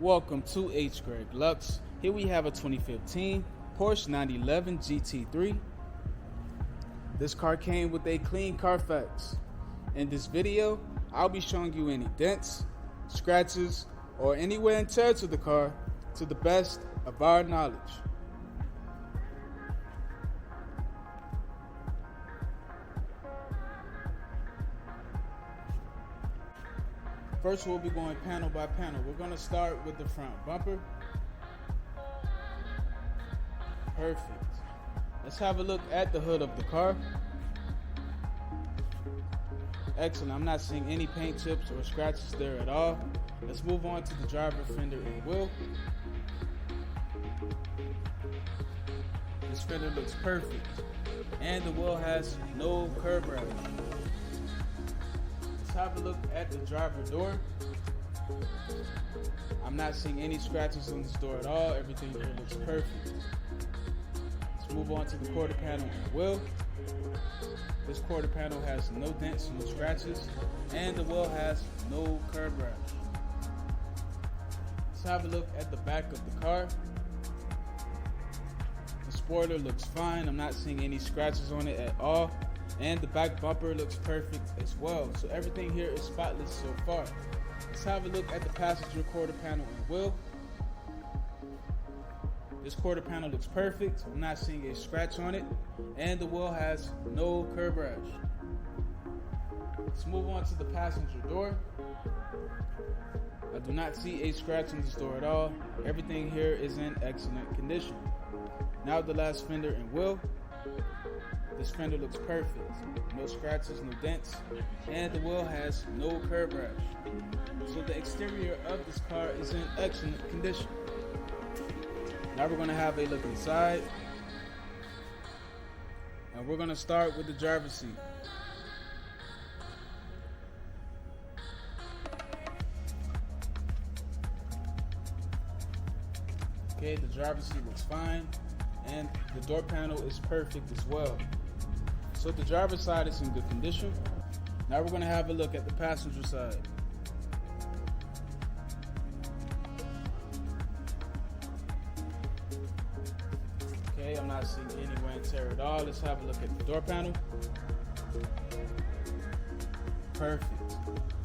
Welcome to H. Greg Lux. Here we have a 2015 Porsche 911 GT3. This car came with a clean Carfax. In this video, I'll be showing you any dents, scratches, or any wear and tear to the car to the best of our knowledge. First, we'll be going panel by panel. We're going to start with the front bumper. Perfect. Let's have a look at the hood of the car. Excellent. I'm not seeing any paint chips or scratches there at all. Let's move on to the driver fender and wheel. This fender looks perfect, and the wheel has no curb rash. Have a look at the driver door. I'm not seeing any scratches on this door at all. Everything here looks perfect. Let's move on to the quarter panel and wheel. This quarter panel has no dents, no scratches, and the wheel has no curb rash. Let's have a look at the back of the car. The spoiler looks fine. I'm not seeing any scratches on it at all. And the back bumper looks perfect as well. So everything here is spotless so far. Let's have a look at the passenger quarter panel and wheel. This quarter panel looks perfect. I'm not seeing a scratch on it. And the wheel has no curb rash. Let's move on to the passenger door. I do not see a scratch on this door at all. Everything here is in excellent condition. Now the last fender and wheel. This fender looks perfect. No scratches, no dents, and the wheel has no curb rash. So the exterior of this car is in excellent condition. Now we're going to have a look inside. And we're going to start with the driver's seat. Okay, the driver's seat looks fine, and the door panel is perfect as well. So the driver's side is in good condition. Now we're going to have a look at the passenger side. Okay, I'm not seeing any wear and tear at all. Let's have a look at the door panel. Perfect.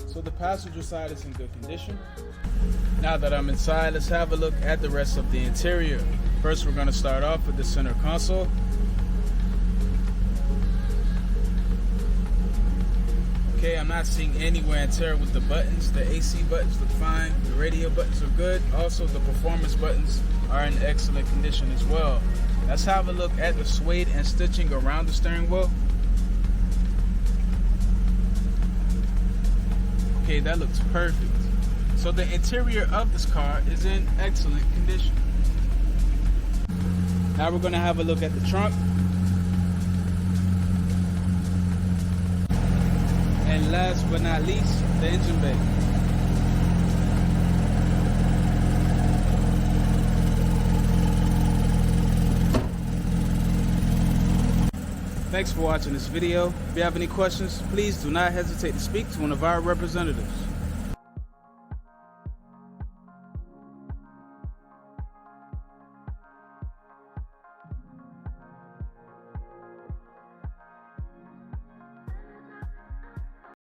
So the passenger side is in good condition. Now that I'm inside, let's have a look at the rest of the interior. First, we're going to start off with the center console. Okay, I'm not seeing any wear and tear with the buttons. The AC buttons look fine. The radio buttons are good. Also, the performance buttons are in excellent condition as well. Let's have a look at the suede and stitching around the steering wheel. Okay, that looks perfect. So the interior of this car is in excellent condition. Now we're going to have a look at the trunk. And last but not least, the engine bay. Thanks for watching this video. If you have any questions, please do not hesitate to speak to one of our representatives.